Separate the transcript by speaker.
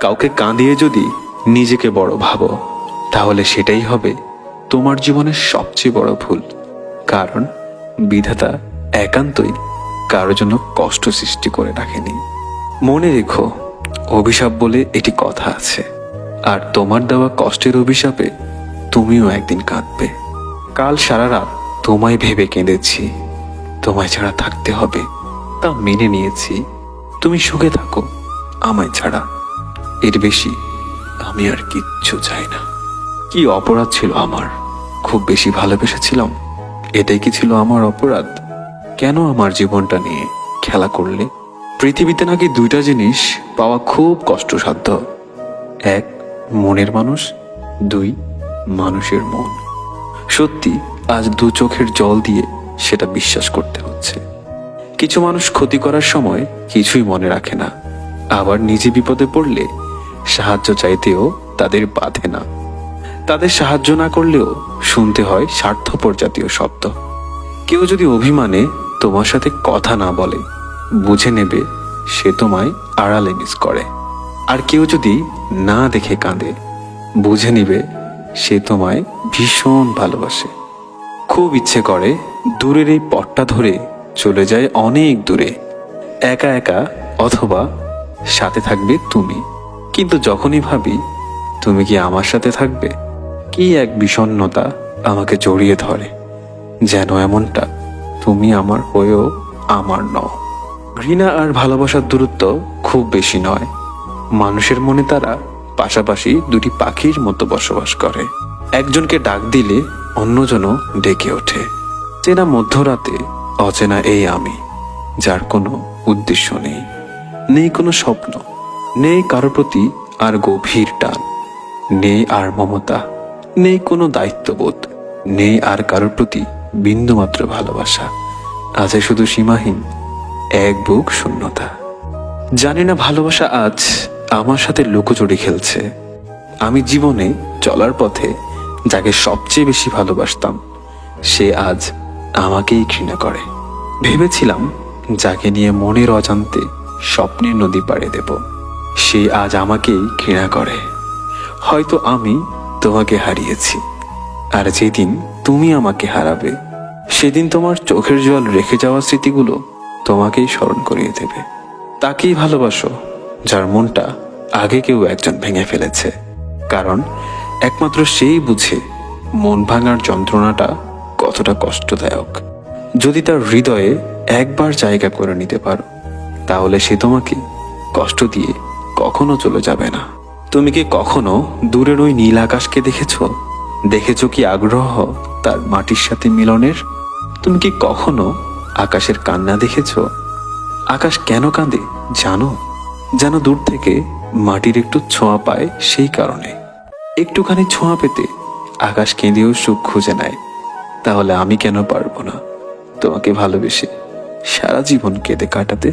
Speaker 1: কাউকে কাঁদিয়ে যদি নিজেকে বড় ভাবো, তাহলে সেটাই হবে তোমার জীবনের সবচেয়ে বড় ভুল। কারণ বিধাতা একান্তই কারোর জন্য কষ্ট সৃষ্টি করে রাখেনি। মনে রেখো, অভিশাপ বলে এটি কথা আছে, আর তোমার দেওয়া কষ্টের অভিশাপে তুমিও একদিন কাঁদবে। কাল সারা রাত তোমায় ভেবে কেঁদেছি, তোমায় ছাড়া থাকতে হবে তা মেনে নিয়েছি। তুমি সুখে থাকো আমায় ছাড়া, এর বেশি আমি আর কিচ্ছু চাই না। কি অপরাধ ছিল আমার? খুব বেশি ভালোবেসেছিলাম, এটাই কি ছিল আমার অপরাধ? কেন আমার জীবনটা নিয়ে খেলা করলে? পৃথিবীতে নাকি দুইটা জিনিস পাওয়া খুব কষ্টসাধ্য, এক মনের মানুষ, দুই মানুষের মন। সত্যি আজ দু চোখের জল দিয়ে সেটা বিশ্বাস করতে হচ্ছে। কিছু মানুষ ক্ষতি করার সময় কিছুই মনে রাখে না, আবার নিজে বিপদে পড়লে সাহায্য চাইতেও তাদের বাধে না। তাদের সাহায্য না করলেও শুনতে হয় স্বার্থপর জাতীয় শব্দ। কেউ যদি অভিমানে তোমার সাথে কথা না বলে, বুঝে নেবে সে তোমায় আড়ালে মিস করে। আর কেউ যদি না দেখে কাঁদে, বুঝে নিবে সে তোমায় ভীষণ ভালোবাসে। খুব ইচ্ছে করে দূরের এই পথটা ধরে চলে যায় অনেক দূরে, একা একা, অথবা সাথে থাকবে তুমি। কিন্তু যখনই ভাবি তুমি কি আমার সাথে থাকবে, কি এক বিষণ্ণতা আমাকে জড়িয়ে ধরে, যেন এমনটা তুমি আমার হয়েও আমার নও। ঘৃণা আর ভালোবাসার দূরত্ব খুব বেশি নয়। মানুষের মনে তারা পাশাপাশি দুটি পাখির মতো বসবাস করে। একজনকে ডাক দিলে অন্যজনও ডেকে ওঠে। চেনা মধ্যরাতে অচেনা এই আমি, যার কোনো উদ্দেশ্য নেই, নেই কোনো স্বপ্ন, নেই কারো প্রতি আর গভীর টান, নেই আর মমতা, নেই কোনো দায়িত্ববোধ, নেই আর কারোর প্রতি বিন্দুমাত্র ভালোবাসা। আছে শুধু সীমাহীন এক বুক শূন্যতা। জানি না ভালোবাসা আজ আমার সাথে লুকোচুরি খেলছে। আমি জীবনে চলার পথে যাকে সবচেয়ে বেশি ভালোবাসতাম, সে আজ আমাকেই ঘৃণা করে। ভেবেছিলাম যাকে নিয়ে মনের অজান্তে স্বপ্নের নদী পাড়ে দেব, সে আজ আমাকেই ঘৃণা করে। হয়তো আমি তোমাকে হারিয়েছি, আর যেদিন তুমি আমাকে হারাবে, সেদিন তোমার চোখের জল রেখে যাওয়া স্মৃতিগুলো তোমাকেই স্মরণ করিয়ে দেবে। তাকেই ভালোবাসো যার মনটা আগে কেউ একজন ভেঙে ফেলেছে, কারণ একমাত্র সেই বুঝে মন ভাঙার যন্ত্রণাটা কতটা কষ্টদায়ক। যদি তার হৃদয়ে একবার জায়গা করে নিতে পারো, তাহলে সে তোমাকে কষ্ট দিয়ে কখনো চলে যাবে না। তুমি কি কখনো দূরের ওই নীল আকাশকে দেখেছো কি আগ্রহ তার মাটির সাথে মিলনের? তুমি কি কখনো আকাশের কান্না দেখেছো? আকাশ কেন কাঁদে জানো? যেন দূর থেকে মাটির একটু ছোঁয়া পায়, সেই কারণে। একটুখানি ছোঁয়া পেতে আকাশ কেঁদেও সুখ খুঁজে নেয়। তাহলে আমি কেন পারবো না তোমাকে ভালোবেসে সারা জীবন কেঁদে কাটাতে?